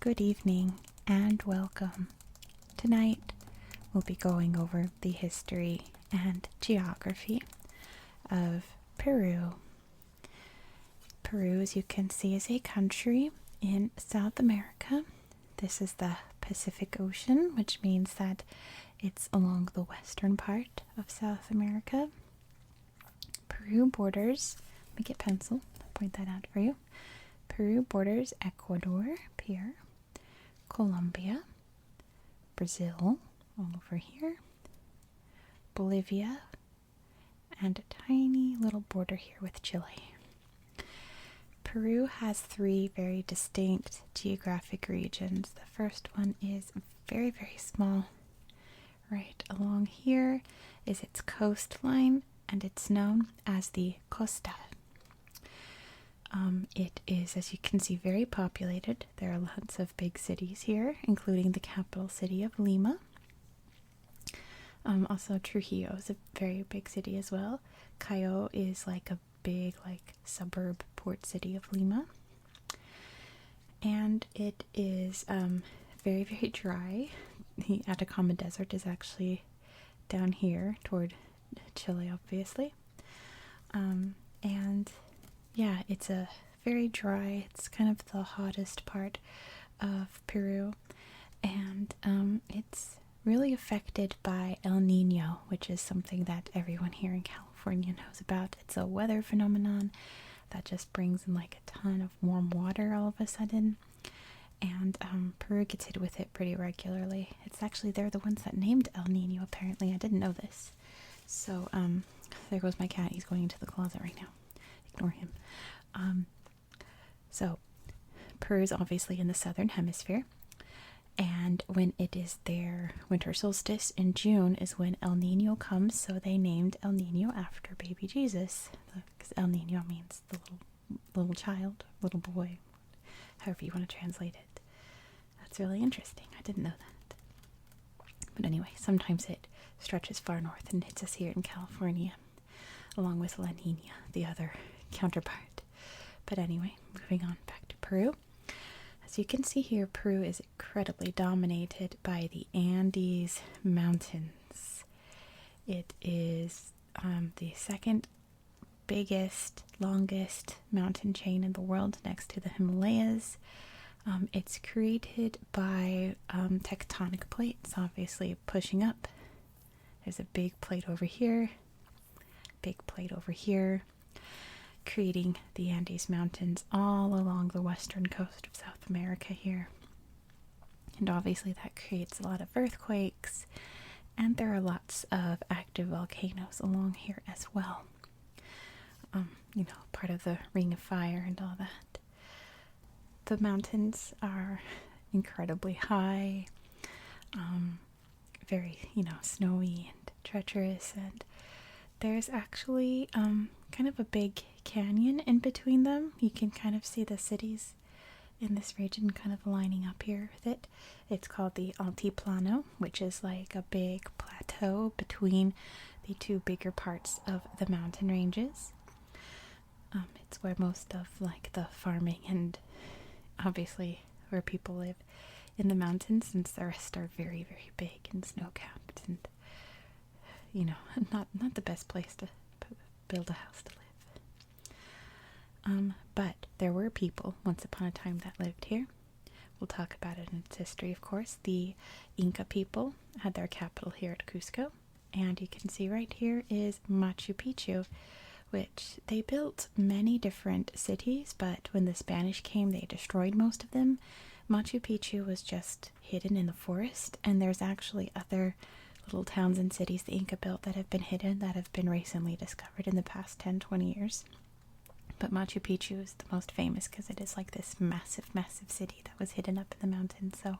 good evening, and welcome. Tonight we'll be going over the history and geography of Peru. Peru, as you can see, is a country in South America. This is the Pacific Ocean, which means that it's along the western part of South America. Peru borders, let me get pencil, I'll point that out for you. Peru borders Ecuador, here, Colombia, Brazil, all over here, Bolivia, and a tiny little border here with Chile. Peru has three very distinct geographic regions. The first one is very, very small. Right along here is its coastline, and it's known as the Costa. It is, as you can see, very populated. There are lots of big cities here, including the capital city of Lima. Also, Trujillo is a very big city as well. Callao is like a big, suburb port city of Lima. And it is very, very dry. The Atacama Desert is actually down here toward Chile, obviously. And yeah, it's a very dry, it's kind of the hottest part of Peru, and it's really affected by El Nino, which is something that everyone here in California knows about. It's a weather phenomenon that just brings in a ton of warm water all of a sudden, and Peru gets hit with it pretty regularly. It's actually, they're the ones that named El Nino, apparently. I didn't know this. So there goes my cat. He's going into the closet right now. Ignore him. So Peru is obviously in the southern hemisphere, and when it is their winter solstice in June is when El Nino comes, so they named El Nino after baby Jesus, because El Nino means the little child, little boy, however you want to translate it. That's really interesting. I didn't know that. But anyway, sometimes it stretches far north and hits us here in California, along with La Nina, the other counterpart. But anyway, moving on back to Peru. As you can see here, Peru is incredibly dominated by the Andes Mountains. It is the second biggest, longest mountain chain in the world, next to the Himalayas. It's created by tectonic plates, obviously pushing up. There's a big plate over here, big plate over here, creating the Andes Mountains all along the western coast of South America here. And obviously that creates a lot of earthquakes, and there are lots of active volcanoes along here as well. Part of the Ring of Fire and all that. The mountains are incredibly high, very, snowy and treacherous, and there's actually kind of a big canyon in between them. You can kind of see the cities in this region kind of lining up here with it. It's called the Altiplano, which is like a big plateau between the two bigger parts of the mountain ranges. It's where most of the farming and obviously where people live in the mountains, since the rest are very, very big and snow-capped, and not the best place to build a house to live. But there were people once upon a time that lived here. We'll talk about it in its history, of course. The Inca people had their capital here at Cusco, and you can see right here is Machu Picchu, which they built many different cities, but when the Spanish came, they destroyed most of them. Machu Picchu was just hidden in the forest, and there's actually other little towns and cities the Inca built that have been hidden, that have been recently discovered in the past 10-20 years. But Machu Picchu is the most famous because it is like this massive, massive city that was hidden up in the mountains. So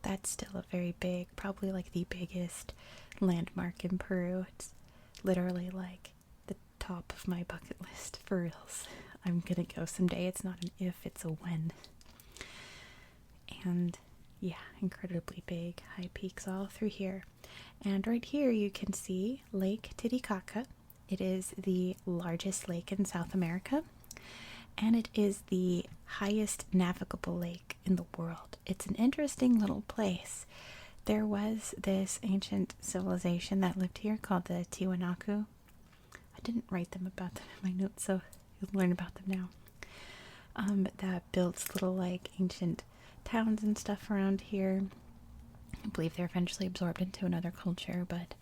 that's still a very big, probably like the biggest landmark in Peru. It's literally like the top of my bucket list for reals. I'm gonna go someday. It's not an if, it's a when. And yeah, incredibly big, high peaks all through here. And right here you can see Lake Titicaca. It is the largest lake in South America, and it is the highest navigable lake in the world. It's an interesting little place. There was this ancient civilization that lived here called the Tiwanaku. I didn't write them about them in my notes, so you'll learn about them now. That built little like ancient towns and stuff around here. I believe they're eventually absorbed into another culture, but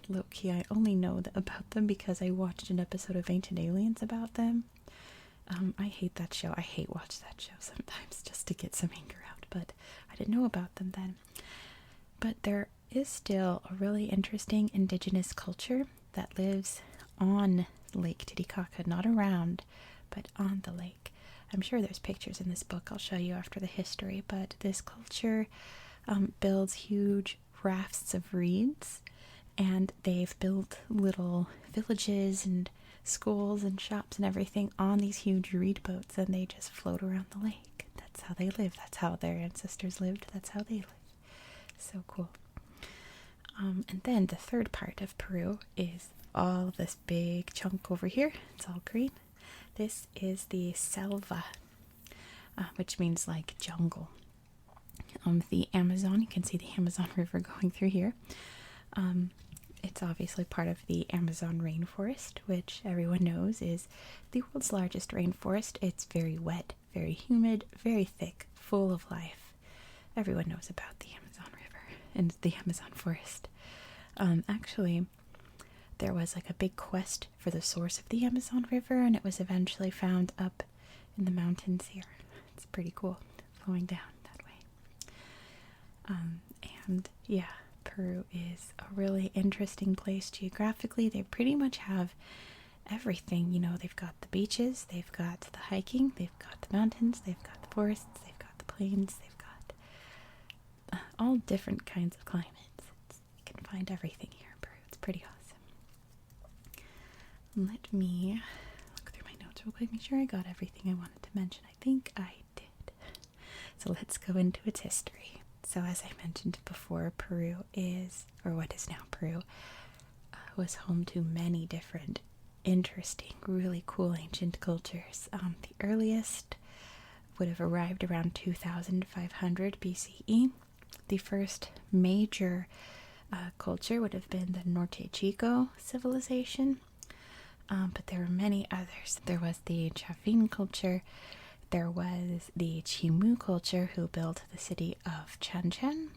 low-key, I only know about them because I watched an episode of Ancient Aliens about them. I hate that show. I hate watch that show sometimes just to get some anger out, but I didn't know about them then. But there is still a really interesting indigenous culture that lives on Lake Titicaca, not around, but on the lake. I'm sure there's pictures in this book I'll show you after the history, but this culture builds huge rafts of reeds, and they've built little villages and schools and shops and everything on these huge reed boats, and they just float around the lake. That's how they live. That's how their ancestors lived. That's how they live. So cool. And then the third part of Peru is all this big chunk over here. It's all green. This is the selva, which means like jungle. The Amazon, you can see the Amazon River going through here. It's obviously part of the Amazon rainforest, which everyone knows is the world's largest rainforest. It's very wet, very humid, very thick, full of life. Everyone knows about the Amazon River and the Amazon forest. Actually, there was like a big quest for the source of the Amazon River, and it was eventually found up in the mountains here. It's pretty cool, flowing down that way. And yeah, Peru is a really interesting place geographically. They pretty much have everything. You know, they've got the beaches, they've got the hiking, they've got the mountains, they've got the forests, they've got the plains, they've got all different kinds of climates. You can find everything here in Peru. It's pretty awesome. Let me look through my notes real quick, make sure I got everything I wanted to mention. I think I did. So let's go into its history. So as I mentioned before, Peru is, or what is now Peru, was home to many different interesting, really cool ancient cultures. The earliest would have arrived around 2500 BCE. The first major culture would have been the Norte Chico civilization, but there were many others. There was the Chavin culture. There was the Chimu culture, who built the city of Chan,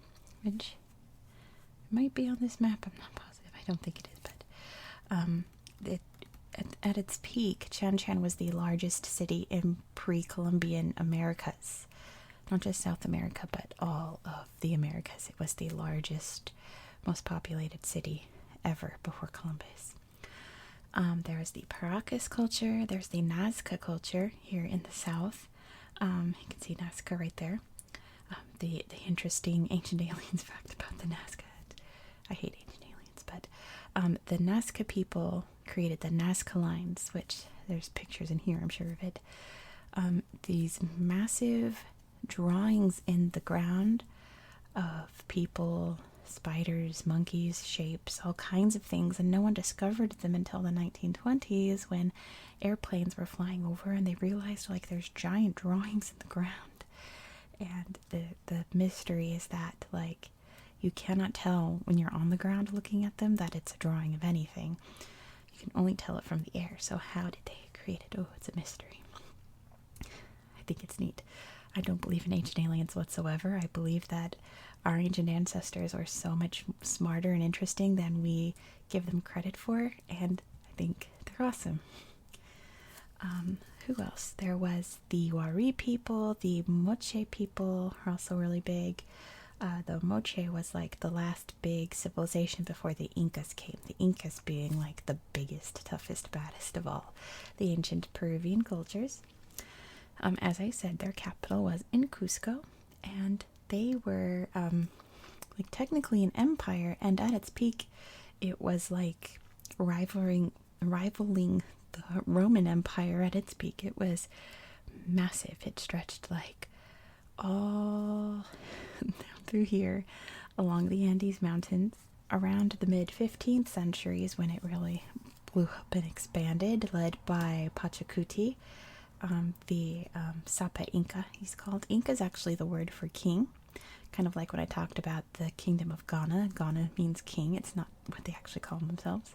which might be on this map. I'm not positive. I don't think it is, but at its peak, Chan was the largest city in pre-Columbian Americas. Not just South America, but all of the Americas. It was the largest, most populated city ever before Columbus. There is the Paracas culture. There's the Nazca culture here in the south. You can see Nazca right there. The interesting Ancient Aliens fact about the Nazca. I hate Ancient Aliens, but the Nazca people created the Nazca lines, which there's pictures in here, I'm sure of it. These massive drawings in the ground of people, spiders, monkeys, shapes, all kinds of things, and no one discovered them until the 1920s when airplanes were flying over and they realized like there's giant drawings in the ground. And the mystery is that like you cannot tell when you're on the ground looking at them that it's a drawing of anything. You can only tell it from the air. So how did they create it? Oh, it's a mystery. I think it's neat. I don't believe in ancient aliens whatsoever. I believe that our ancient ancestors are so much smarter and interesting than we give them credit for, and I think they're awesome. Who else? There was the Wari people, the Moche people are also really big. The Moche was like the last big civilization before the Incas came. The Incas being like the biggest, toughest, baddest of all the ancient Peruvian cultures. As I said, their capital was in Cusco, and they were like technically an empire, and at its peak it was like rivaling the Roman Empire. At its peak it was massive. It stretched like all down through here along the Andes Mountains. Around the mid 15th century is when it really blew up and expanded, led by Pachacuti, the Sapa Inca, he's called. Inca is actually the word for king, kind of like when I talked about the kingdom of Ghana. Ghana means king, it's not what they actually call themselves.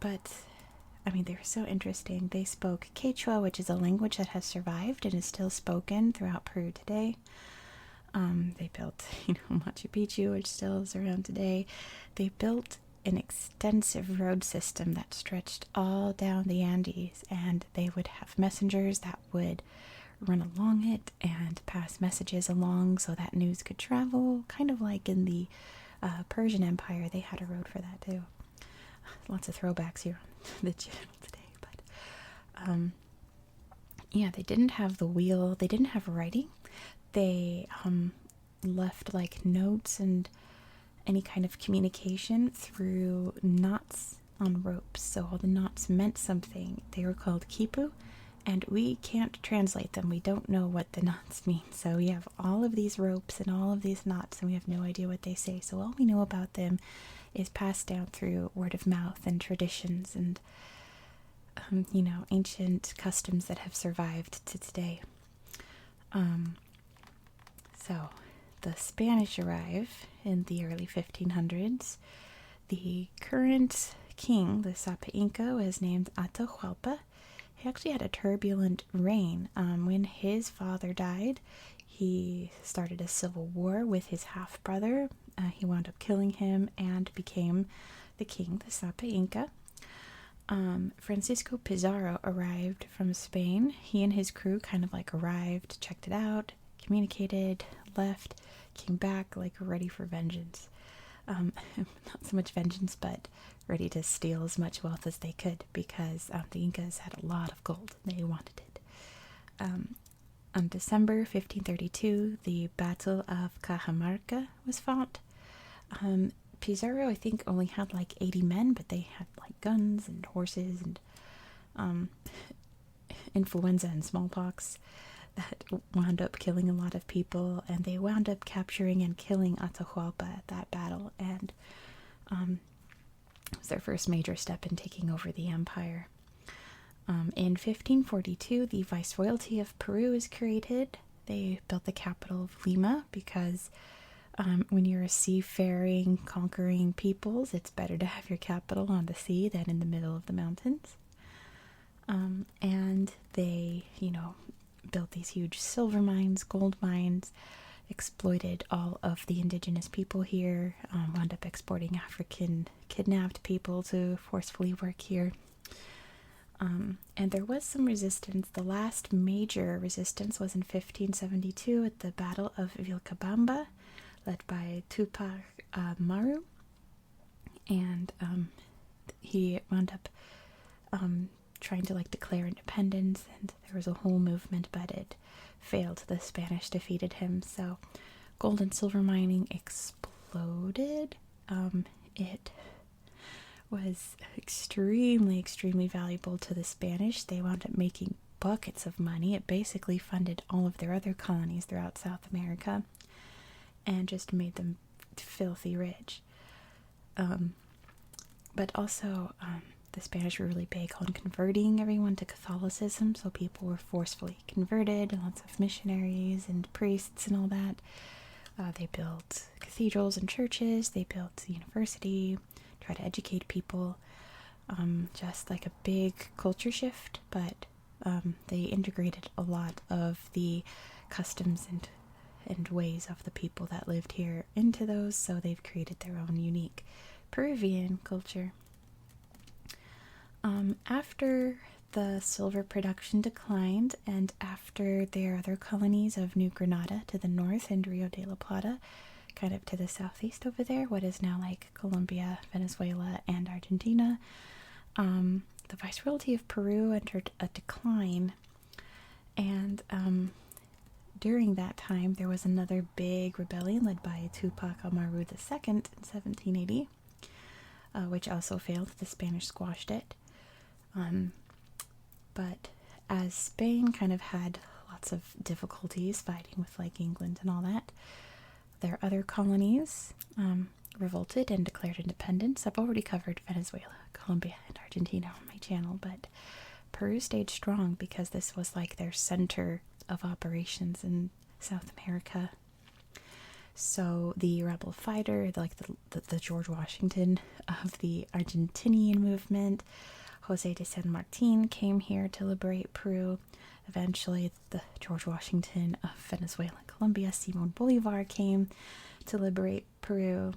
But, I mean, they were so interesting. They spoke Quechua, which is a language that has survived and is still spoken throughout Peru today. They built, Machu Picchu, which still is around today. They built an extensive road system that stretched all down the Andes, and they would have messengers that would run along it and pass messages along so that news could travel, kind of like in the Persian Empire. They had a road for that too. Lots of throwbacks here on the channel today, but yeah, they didn't have the wheel, they didn't have writing. They left like notes and any kind of communication through knots on ropes. So all the knots meant something. They were called kipu, and we can't translate them. We don't know what the knots mean. So we have all of these ropes and all of these knots, and we have no idea what they say. So all we know about them is passed down through word of mouth and traditions and, ancient customs that have survived to today. So the Spanish arrive in the early 1500s. The current king, the Sapa Inca, was named Atahualpa. He actually had a turbulent reign. When his father died, he started a civil war with his half-brother. He wound up killing him and became the king, the Sapa Inca. Francisco Pizarro arrived from Spain. He and his crew kind of like arrived, checked it out, communicated, left, came back like ready for vengeance. Not so much vengeance, but ready to steal as much wealth as they could, because the Incas had a lot of gold. They wanted it. On December 1532, the Battle of Cajamarca was fought. Pizarro, I think, only had like 80 men, but they had like guns and horses and influenza and smallpox that wound up killing a lot of people, and they wound up capturing and killing Atahualpa at that battle, and it was their first major step in taking over the empire. In 1542, the Viceroyalty of Peru is created. They built the capital of Lima because when you're a seafaring, conquering peoples, it's better to have your capital on the sea than in the middle of the mountains. And they, built these huge silver mines, gold mines, exploited all of the indigenous people here, wound up exporting African kidnapped people to forcefully work here. And there was some resistance. The last major resistance was in 1572 at the Battle of Vilcabamba, led by Tupac Amaru. And he wound up trying to declare independence, and there was a whole movement, but it failed. The Spanish defeated him. So gold and silver mining exploded. It was extremely, extremely valuable to the Spanish. They wound up making buckets of money. It basically funded all of their other colonies throughout South America and just made them filthy rich. But also, the Spanish were really big on converting everyone to Catholicism, so people were forcefully converted, lots of missionaries and priests and all that. They built cathedrals and churches, they built a university, tried to educate people, just like a big culture shift, but they integrated a lot of the customs and ways of the people that lived here into those, so they've created their own unique Peruvian culture. After the silver production declined, and after their other colonies of New Granada to the north and Rio de la Plata, kind of to the southeast over there, what is now like Colombia, Venezuela, and Argentina, the Viceroyalty of Peru entered a decline, and during that time there was another big rebellion led by Tupac Amaru II in 1780, which also failed. The Spanish squashed it. But as Spain kind of had lots of difficulties fighting with England and all that, their other colonies revolted and declared independence. I've already covered Venezuela, Colombia, and Argentina on my channel, but Peru stayed strong because this was like their center of operations in South America. So the rebel fighter, like the George Washington of the Argentinian movement, Jose de San Martin, came here to liberate Peru. Eventually, the George Washington of Venezuela and Colombia, Simon Bolivar, came to liberate Peru.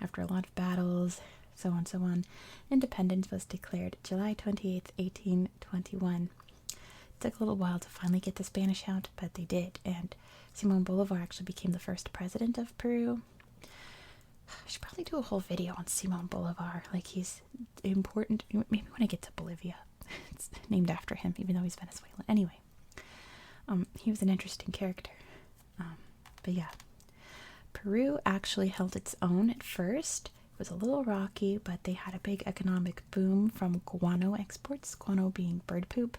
After a lot of battles, so on, so on, independence was declared July 28th, 1821. It took a little while to finally get the Spanish out, but they did, and Simon Bolivar actually became the first president of Peru. I should probably do a whole video on Simon Bolivar. Like, he's important. Maybe when I get to Bolivia. It's named after him, even though he's Venezuelan. Anyway, he was an interesting character. But yeah, Peru actually held its own at first. It was a little rocky, but they had a big economic boom from guano exports, guano being bird poop,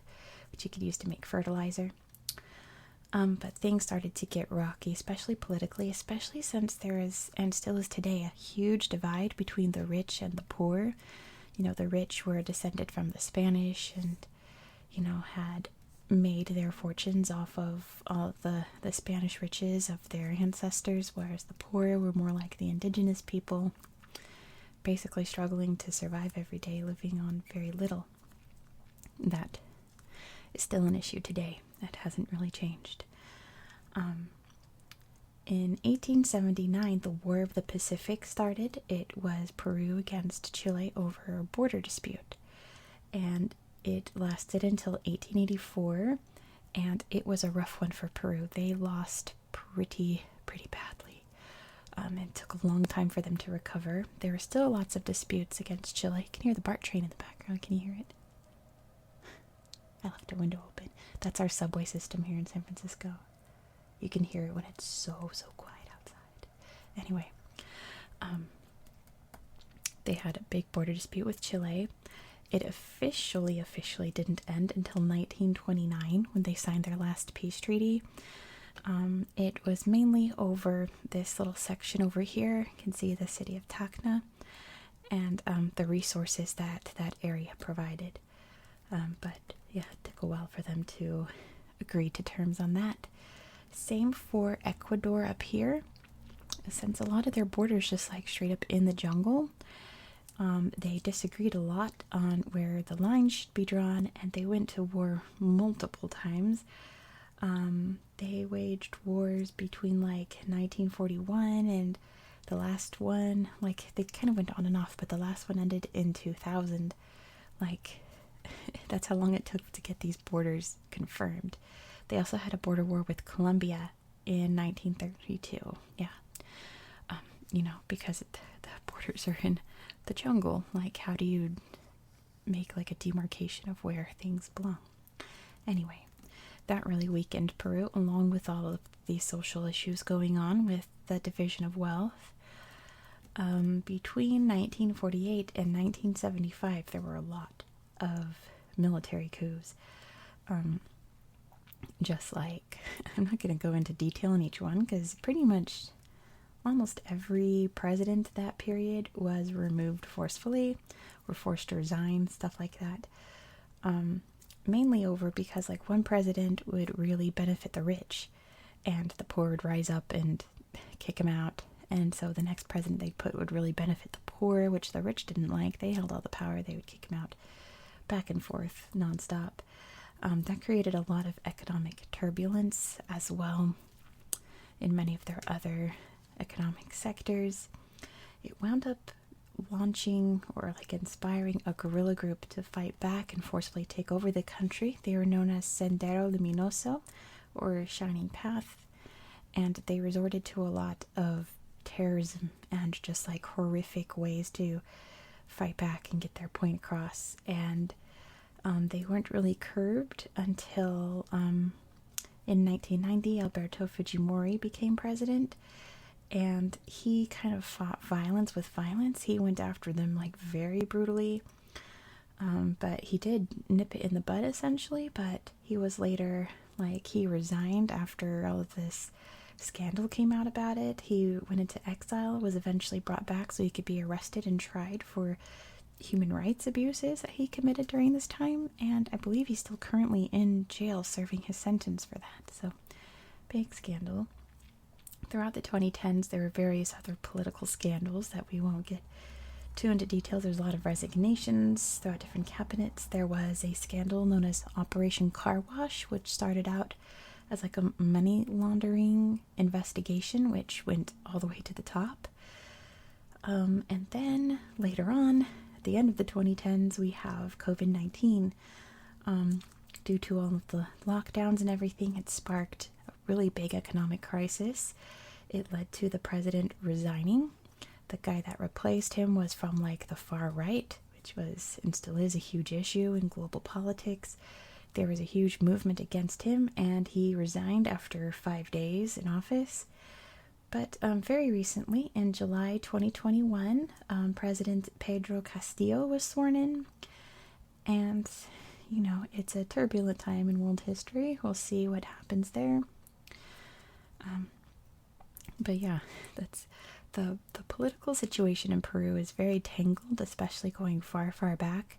which you could use to make fertilizer. But things started to get rocky, especially politically, especially since there is, and still is today, a huge divide between the rich and the poor. You know, the rich were descended from the Spanish and, you know, had made their fortunes off of all the Spanish riches of their ancestors, whereas the poor were more like the indigenous people, basically struggling to survive every day, living on very little. That is still an issue today. That hasn't really changed. In 1879, the War of the Pacific started. It was Peru against Chile over a border dispute. And it lasted until 1884, and it was a rough one for Peru. They lost pretty badly. It took a long time for them to recover. There were still lots of disputes against Chile. You can hear the BART train in the background. Can you hear it? I left a window open. That's our subway system here in San Francisco. You can hear it when it's so quiet outside. Anyway, they had a big border dispute with Chile. It officially didn't end until 1929 when they signed their last peace treaty. It was mainly over this little section over here. You can see the city of Tacna and the resources that area provided. But yeah, it took a while for them to agree to terms on that. Same for Ecuador up here. Since a lot of their borders just like straight up in the jungle, they disagreed a lot on where the lines should be drawn, and they went to war multiple times. They waged wars between like 1941 and the last one, like they kind of went on and off, but the last one ended in 2000. Like, that's how long it took to get these borders confirmed. They also had a border war with Colombia in 1932. Yeah. You know, because the borders are in the jungle. Like, how do you make like a demarcation of where things belong? Anyway, that really weakened Peru, along with all of these social issues going on with the division of wealth. Between 1948 and 1975, there were a lot of military coups. Just like, I'm not going to go into detail on each one because pretty much almost every president that period was removed forcefully or forced to resign, stuff like that. Mainly over because like one president would really benefit the rich and the poor would rise up and kick him out. And so the next president they put would really benefit the poor, which the rich didn't like. They held all the power. They would kick him out back and forth nonstop. That created a lot of economic turbulence as well in many of their other economic sectors. It wound up launching or like inspiring a guerrilla group to fight back and forcefully take over the country. They were known as Sendero Luminoso, or Shining Path, and they resorted to a lot of terrorism and just like horrific ways to fight back and get their point across. And they weren't really curbed until in 1990 Alberto Fujimori became president, and he kind of fought violence with violence. He went after them like very brutally, but he did nip it in the bud essentially. But he was later, like, he resigned after all of this scandal came out about it. He went into exile, was eventually brought back so he could be arrested and tried for human rights abuses that he committed during this time, and I believe he's still currently in jail serving his sentence for that. So, big scandal. Throughout the 2010s, there were various other political scandals that we won't get too into details. There's a lot of resignations throughout different cabinets. There was a scandal known as Operation Car Wash, which started out as like a money laundering investigation, which went all the way to the top. And then later on, at the end of the 2010s, we have COVID-19. Due to all of the lockdowns and everything, it sparked a really big economic crisis. It led to the president resigning. The guy that replaced him was from like the far right, which was and still is a huge issue in global politics. There was a huge movement against him, and he resigned after 5 days in office. But very recently, in July 2021, President Pedro Castillo was sworn in. And, you know, it's a turbulent time in world history. We'll see what happens there. But yeah, that's the political situation in Peru is very tangled, especially going far, far back.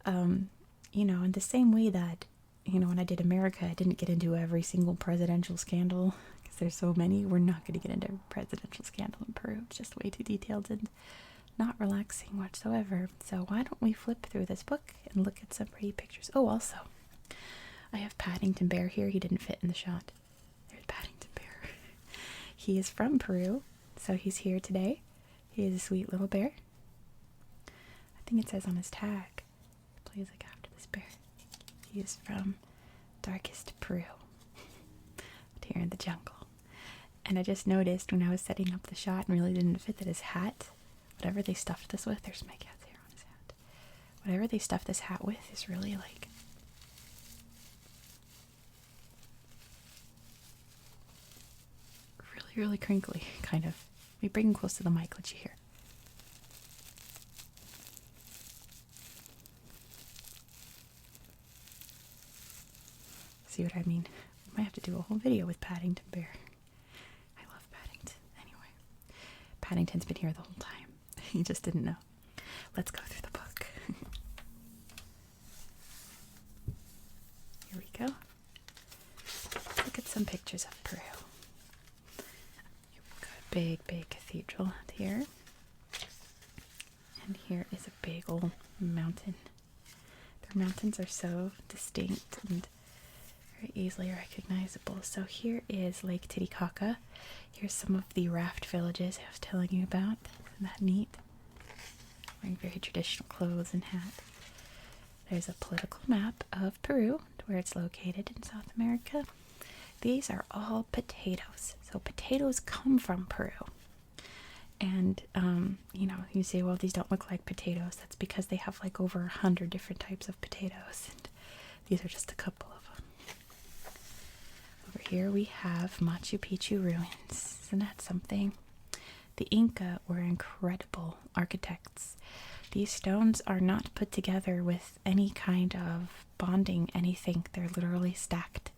You know, in the same way that, you know, when I did America, I didn't get into every single presidential scandal because there's so many. We're not going to get into every presidential scandal in Peru. It's just way too detailed and not relaxing whatsoever. So why don't we flip through this book and look at some pretty pictures. Oh, also, I have Paddington Bear here. He didn't fit in the shot. There's Paddington Bear. He is from Peru, so he's here today. He is a sweet little bear. I think it says on his tag, please look after this bear. He is from darkest Peru, here in the jungle. And I just noticed when I was setting up the shot and really didn't fit that his hat, whatever they stuffed this with, there's my cat's hair on his hat. Whatever they stuffed this hat with is really like really crinkly, kind of. Let me bring him close to the mic, let you hear. See what I mean? I might have to do a whole video with Paddington Bear. I love Paddington. Anyway, Paddington's been here the whole time. He just didn't know. Let's go through the book. Here we go. Look at some pictures of Peru. We've got a big cathedral here. And here is a big old mountain. Their mountains are so distinct and very easily recognizable. So here is Lake Titicaca. Here's some of the raft villages I was telling you about. Isn't that neat? Wearing very traditional clothes and hat. There's a political map of Peru, where it's located in South America. These are all potatoes. So potatoes come from Peru. And, you know, you say, well, these don't look like potatoes. That's because they have like over 100 different types of potatoes. And these are just a couple of them. Over here we have Machu Picchu ruins. Isn't that something? The Inca were incredible architects. These stones are not put together with any kind of bonding, anything. They're literally stacked.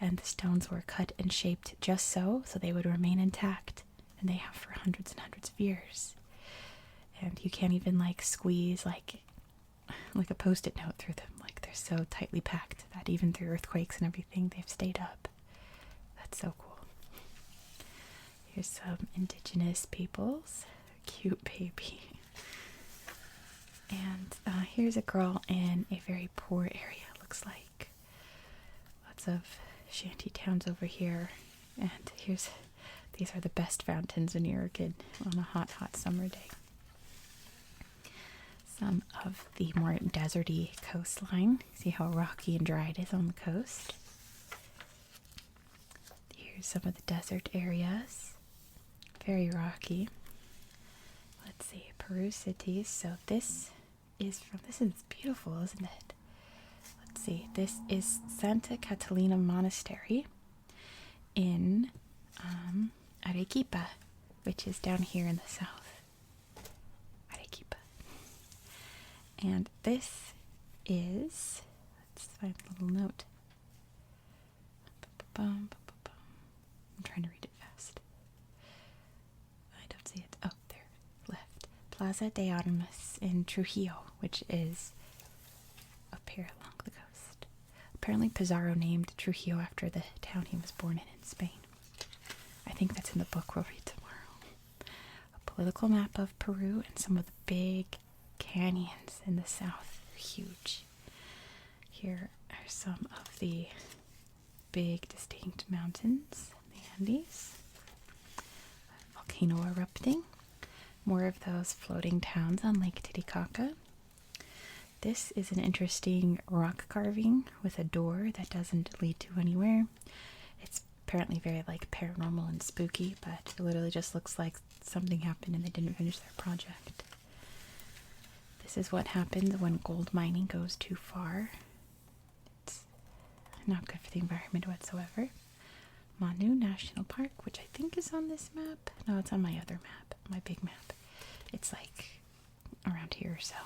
And the stones were cut and shaped just so they would remain intact. And they have for hundreds and hundreds of years. And you can't even like squeeze like a post-it note through them. Like they're so tightly packed that even through earthquakes and everything, they've stayed up. That's so cool. Here's some indigenous peoples. Cute baby. And here's a girl in a very poor area. Looks like lots of shanty towns over here. And these are the best fountains when you're a kid on a hot summer day. Some of the more deserty coastline. See how rocky and dry it is on the coast. Here's some of the desert areas. Very rocky. Let's see, Peru cities. So this is beautiful, isn't it? Let's see, this is Santa Catalina Monastery in Arequipa, which is down here in the south. Arequipa. And this is, let's find a little note. I'm trying to read it fast. I don't see it. Oh, there, left. Plaza de Armas in Trujillo, which is up here along the coast. Apparently Pizarro named Trujillo after the town he was born in Spain. I think that's in the book we'll read tomorrow. A political map of Peru and some of the big canyons in the south. Huge. Here are some of the big distinct mountains, the Andes. A volcano erupting. More of those floating towns on Lake Titicaca. This is an interesting rock carving with a door that doesn't lead to anywhere. It's apparently very like paranormal and spooky, but it literally just looks like something happened and they didn't finish their project. This is what happens when gold mining goes too far. It's not good for the environment whatsoever. Manu National Park, which I think is on this map. No, it's on my other map, my big map. It's like around here or so.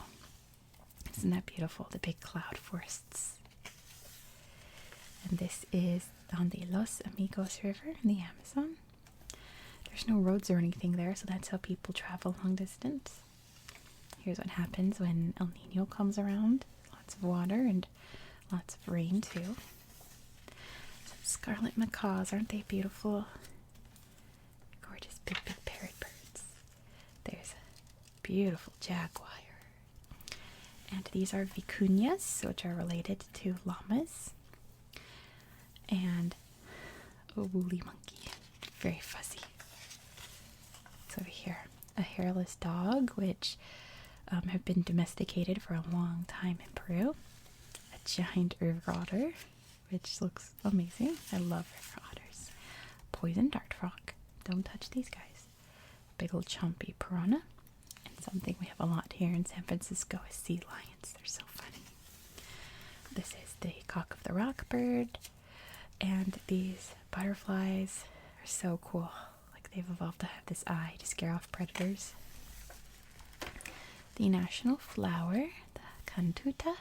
Isn't that beautiful? The big cloud forests. And this is on the Los Amigos River in the Amazon. There's no roads or anything there, so that's how people travel long distance. Here's what happens when El Nino comes around. Lots of water and lots of rain too. Some scarlet macaws, aren't they beautiful? Gorgeous big parrot birds. There's a beautiful jaguar. And these are vicuñas, which are related to llamas. And a woolly monkey, very fuzzy. It's over here. A hairless dog, which have been domesticated for a long time in Peru. A giant river otter, which looks amazing. I love river otters. Poison dart frog. Don't touch these guys. Big old chompy piranha. And something we have a lot here in San Francisco is sea lions. They're so funny. This is the cock of the rock bird. And these butterflies are so cool. Like they've evolved to have this eye to scare off predators. The national flower, the cantuta.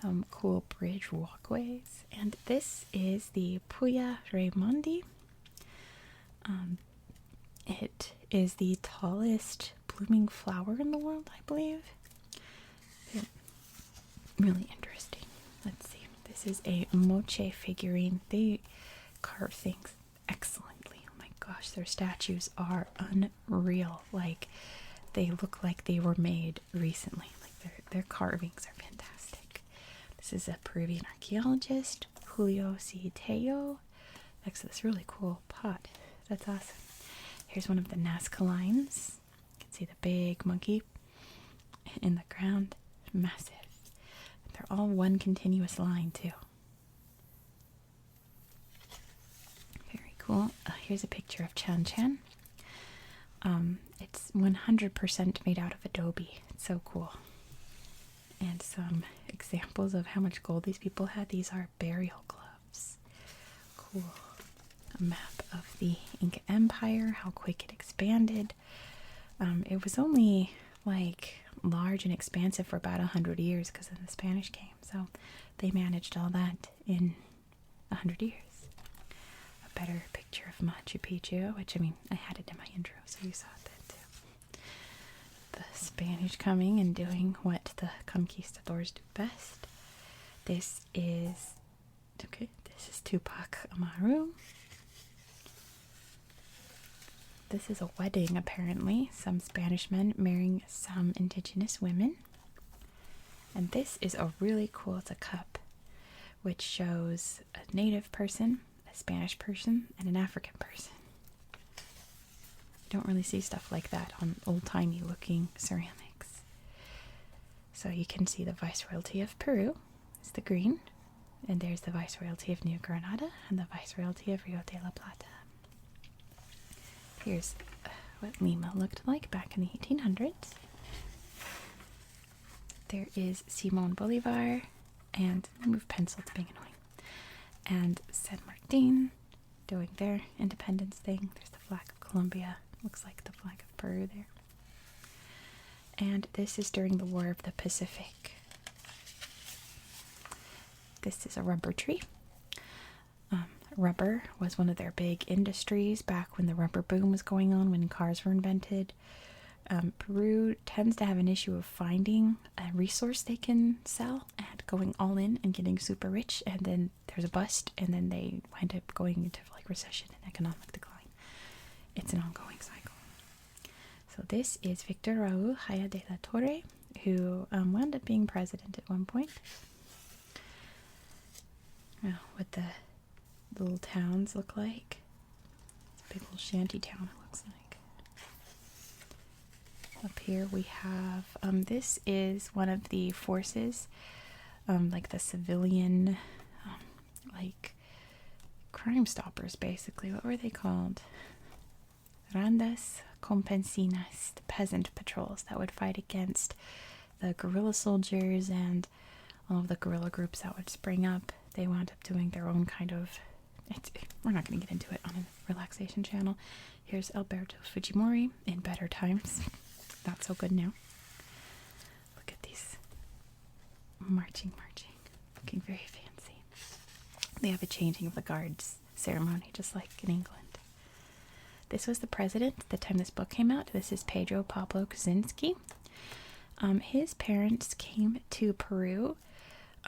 Some cool bridge walkways. And this is the Puya Raimondi. It is the tallest blooming flower in the world, I believe. Really interesting. Let's see. This is a moche figurine. They carve things excellently. Oh my gosh, their statues are unreal. Like, they look like they were made recently. Like, their carvings are fantastic. This is a Peruvian archaeologist, Julio C. Tello. Next to this really cool pot. That's awesome. Here's one of the Nazca lines. You can see the big monkey in the ground. Massive. They're all one continuous line, too. Very cool. Here's a picture of Chan Chan. It's 100% made out of adobe. It's so cool. And some examples of how much gold these people had. These are burial gloves. Cool. A map of the Inca Empire, how quick it expanded. It was only like large and expansive for about 100 years because of the Spanish came. So they managed all that in 100 years. A better picture of Machu Picchu, which I mean, I had it in my intro, so you saw that too. The Spanish coming and doing what the conquistadors do best. This is Tupac Amaru. This is a wedding, apparently. Some Spanish men marrying some indigenous women. And this is a really cool, it's a cup, which shows a native person, a Spanish person, and an African person. You don't really see stuff like that on old-timey looking ceramics. So you can see the Viceroyalty of Peru, it's the green. And there's the Viceroyalty of New Granada and the Viceroyalty of Rio de la Plata. Here's what Lima looked like back in the 1800s. There is Simon Bolivar, and move pencil, it's being annoying. And San Martin doing their independence thing. There's the flag of Colombia. Looks like the flag of Peru there. And this is during the War of the Pacific. This is a rubber tree. Rubber was one of their big industries back when the rubber boom was going on, when cars were invented. Peru tends to have an issue of finding a resource they can sell and going all in and getting super rich, and then there's a bust, and then they wind up going into like recession and economic decline. It's an ongoing cycle. So this is Victor Raúl Jaya de la Torre, who wound up being president at one point. Now, what the little towns look like. It's a big little shanty town, it looks like. Up here we have, this is one of the forces, like the civilian, like crime stoppers, basically. What were they called? Randas Campesinas, the peasant patrols that would fight against the guerrilla soldiers and all of the guerrilla groups that would spring up. They wound up doing their own kind of, we're not going to get into it on a relaxation channel. Here's Alberto Fujimori in better times. Not so good now. Look at these. Marching. Looking very fancy. They have a changing of the guards ceremony, just like in England. This was the president at the time this book came out. This is Pedro Pablo Kuczynski. His parents came to Peru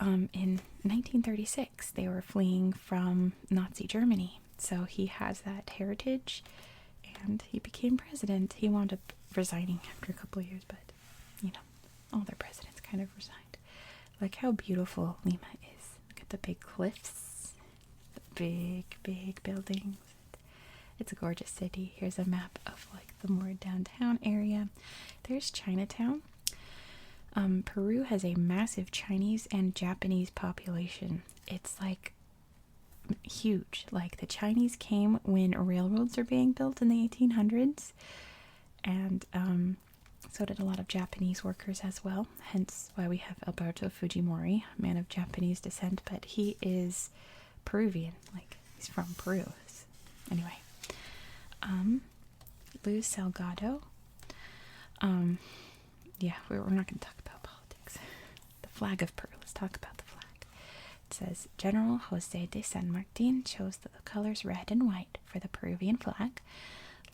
in 1936. They were fleeing from Nazi Germany. So he has that heritage, and he became president. He wound up resigning after a couple of years, but you know, all their presidents kind of resigned. Like how beautiful Lima is. Look at the big cliffs, the big buildings. It's a gorgeous city. Here's a map of like the more downtown area. There's Chinatown. Peru has a massive Chinese and Japanese population. It's like huge. Like the Chinese came when railroads were being built in the 1800s. And so did a lot of Japanese workers as well, hence why we have Alberto Fujimori, a man of Japanese descent, but he is Peruvian, like he's from Peru. Anyway, Luis Salgado, yeah, we're not going to talk about politics. The flag of Peru, let's talk about the flag. It says, General José de San Martín chose the colors red and white for the Peruvian flag.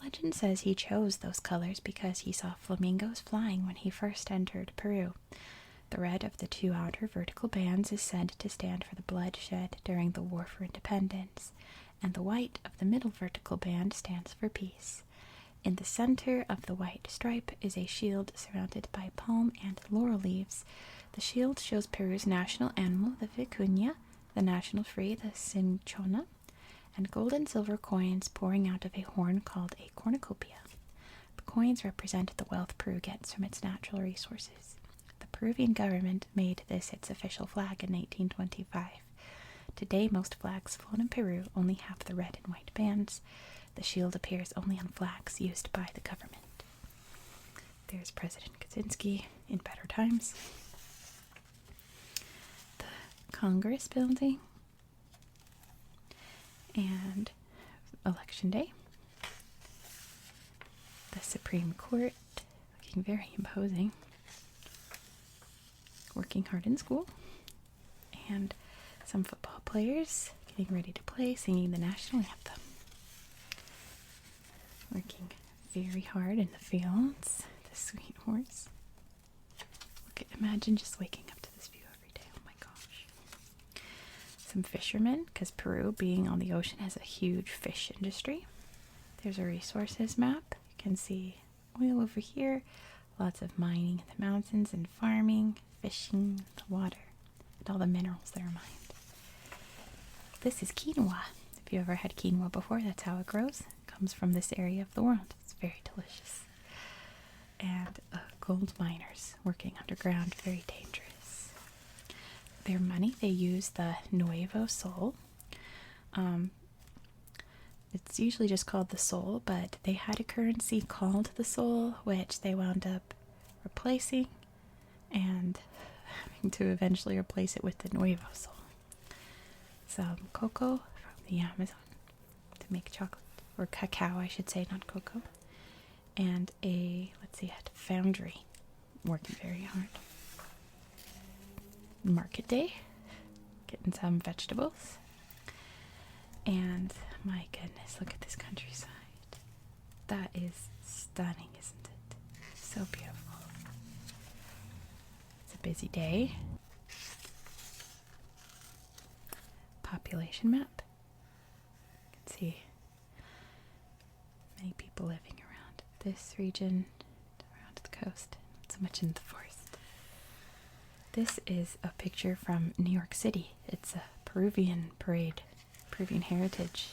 Legend says he chose those colors because he saw flamingos flying when he first entered Peru. The red of the two outer vertical bands is said to stand for the blood shed during the War for Independence, and the white of the middle vertical band stands for peace. In the center of the white stripe is a shield surrounded by palm and laurel leaves. The shield shows Peru's national animal, the vicuña, the national tree, the cinchona, and gold and silver coins pouring out of a horn called a cornucopia. The coins represent the wealth Peru gets from its natural resources. The Peruvian government made this its official flag in 1825. Today, most flags flown in Peru only have the red and white bands. The shield appears only on flags used by the government. There's President Kuczynski in better times. The Congress building. And Election Day. The Supreme Court, looking very imposing. Working hard in school. And some football players getting ready to play, singing the national anthem. Working very hard in the fields. The sweet horse. Imagine just waking up to this view every day. Oh my gosh. Some fishermen, because Peru, being on the ocean, has a huge fish industry. There's a resources map. You can see oil over here. Lots of mining in the mountains and farming, fishing, the water, and all the minerals that are mined. This is quinoa. If you ever had quinoa before, that's how it grows. It comes from this area of the world. It's very delicious. And gold miners working underground, very dangerous. Their money, they use the Nuevo Sol. It's usually just called the Sol, but they had a currency called the Sol, which they wound up replacing and having to eventually replace it with the Nuevo Sol. Some cocoa from the Amazon to make chocolate, or cacao, I should say, not cocoa. And a, foundry, working very hard. Market day, getting some vegetables. And my goodness, look at this countryside. That is stunning, isn't it? So beautiful. It's a busy day. Population map. You can see many people living around this region, around the coast, not so much in the forest. This is a picture from New York City. It's a Peruvian parade, Peruvian heritage.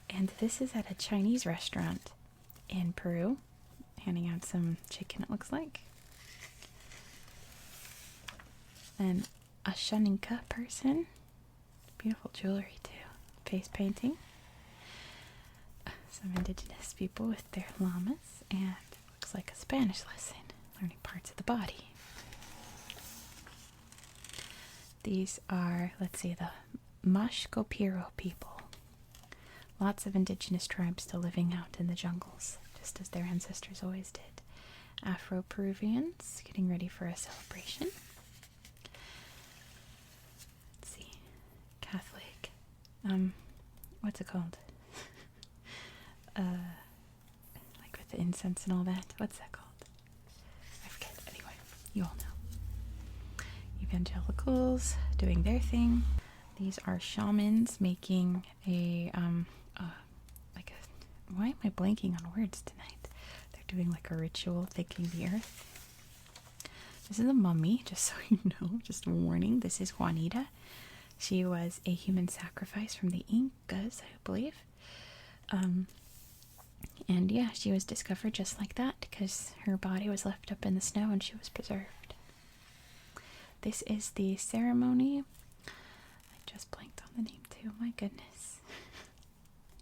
And this is at a Chinese restaurant in Peru, handing out some chicken, it looks like. And a Shaninka person. Beautiful jewelry too. Face painting. Some indigenous people with their llamas, and looks like a Spanish lesson, learning parts of the body. These are, let's see, the Mashkopiro people. Lots of indigenous tribes still living out in the jungles, just as their ancestors always did. Afro-Peruvians getting ready for a celebration. Let's see, Catholic. What's it called? Like with the incense and all that. What's that called? I forget. Anyway, you all know. Evangelicals doing their thing. These are shamans making a why am I blanking on words tonight? They're doing like a ritual, thanking the earth. This is a mummy, just so you know, just a warning. This is Juanita. She was a human sacrifice from the Incas, I believe. And yeah, she was discovered just like that because her body was left up in the snow and she was preserved. This is the ceremony. I just blanked on the name too, my goodness.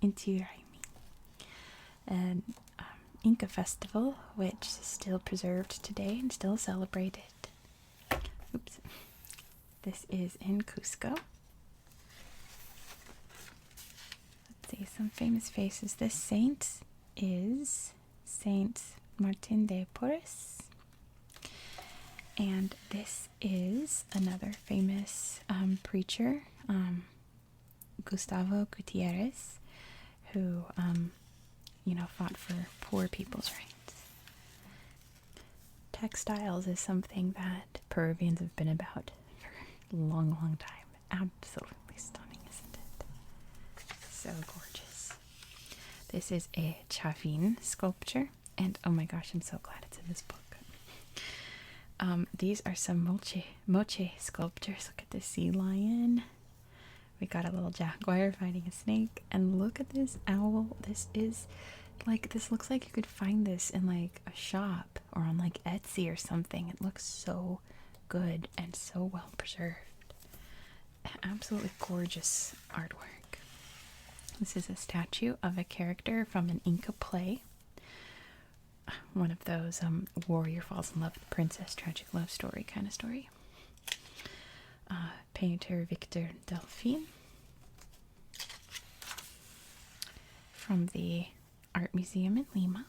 Inti Raymi. An Inca festival, which is still preserved today and still celebrated. Oops. This is in Cusco. Let's see, some famous faces. This saint is Saint Martin de Porres. And this is another famous preacher, Gustavo Gutierrez, who, fought for poor people's rights. Textiles is something that Peruvians have been about for a long, long time. Absolutely stunning, isn't it? So gorgeous. This is a Chavin sculpture, and oh my gosh, I'm so glad it's in this book. These are some moche sculptures. Look at this sea lion. We got a little jaguar fighting a snake, and look at this owl. This is like, this looks like you could find this in like a shop or on like Etsy or something. It looks so good and so well preserved. Absolutely gorgeous artwork. This is a statue of a character from an Inca play. One of those warrior falls in love with princess, tragic love story kind of story. Painter Victor Delphine from the Art Museum in Lima.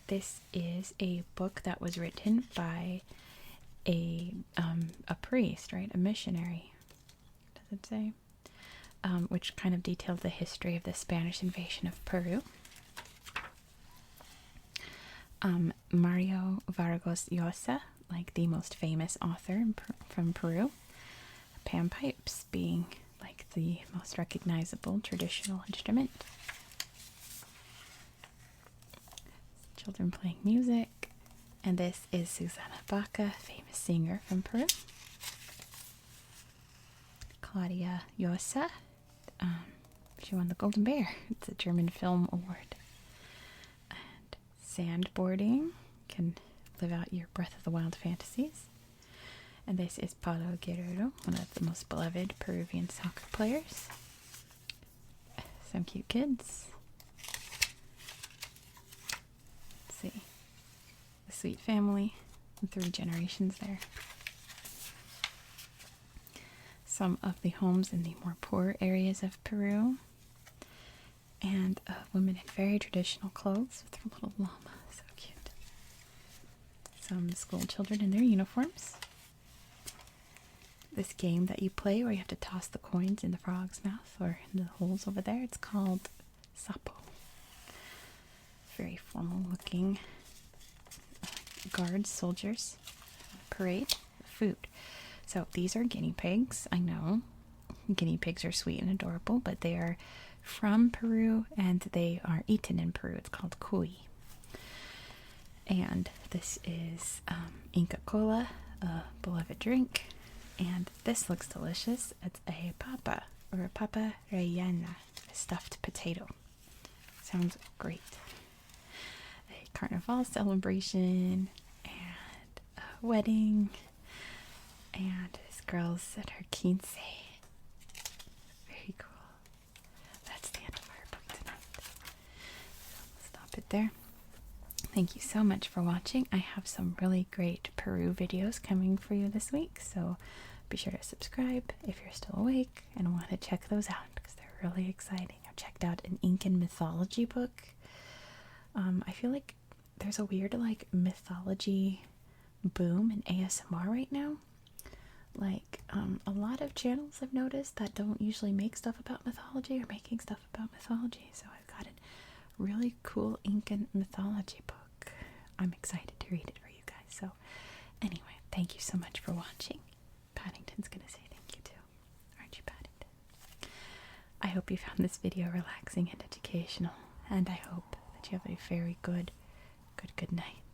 This is a book that was written by a priest, right? A missionary, does it say? Which kind of detailed the history of the Spanish invasion of Peru. Mario Vargas Llosa, like the most famous author from Peru. Panpipes being like the most recognizable traditional instrument. Children playing music. And this is Susana Baca, famous singer from Peru. Claudia Llosa. She won the Golden Bear. It's a German Film Award. And sandboarding. Can live out your Breath of the Wild fantasies. And this is Paulo Guerrero, one of the most beloved Peruvian soccer players. Some cute kids. Let's see. A sweet family. 3 generations there. Some of the homes in the more poor areas of Peru. And women in very traditional clothes with their little llama. So cute. Some school children in their uniforms. this game that you play where you have to toss the coins in the frog's mouth or in the holes over there. It's called Sapo. Very formal looking. Guards, soldiers, parade, food. So these are guinea pigs. I know guinea pigs are sweet and adorable, but they are from Peru and they are eaten in Peru. It's called cuy. And this is Inca Cola, a beloved drink. And this looks delicious. It's a papa, or a papa rellena, a stuffed potato. Sounds great. A carnival celebration, and a wedding, and this girl's at her 15. Very cool. That's the end of our book tonight. So I'll stop it there. Thank you so much for watching. I have some really great Peru videos coming for you this week, so be sure to subscribe if you're still awake and want to check those out because they're really exciting. I've checked out an Incan mythology book. I feel like there's a weird like mythology boom in ASMR right now. Like a lot of channels I've noticed that don't usually make stuff about mythology are making stuff about mythology. So I've got a really cool Incan mythology book. I'm excited to read it for you guys. So anyway, thank you so much for watching. Paddington's gonna say thank you too. Aren't you, Paddington? I hope you found this video relaxing and educational, and I hope that you have a very good night.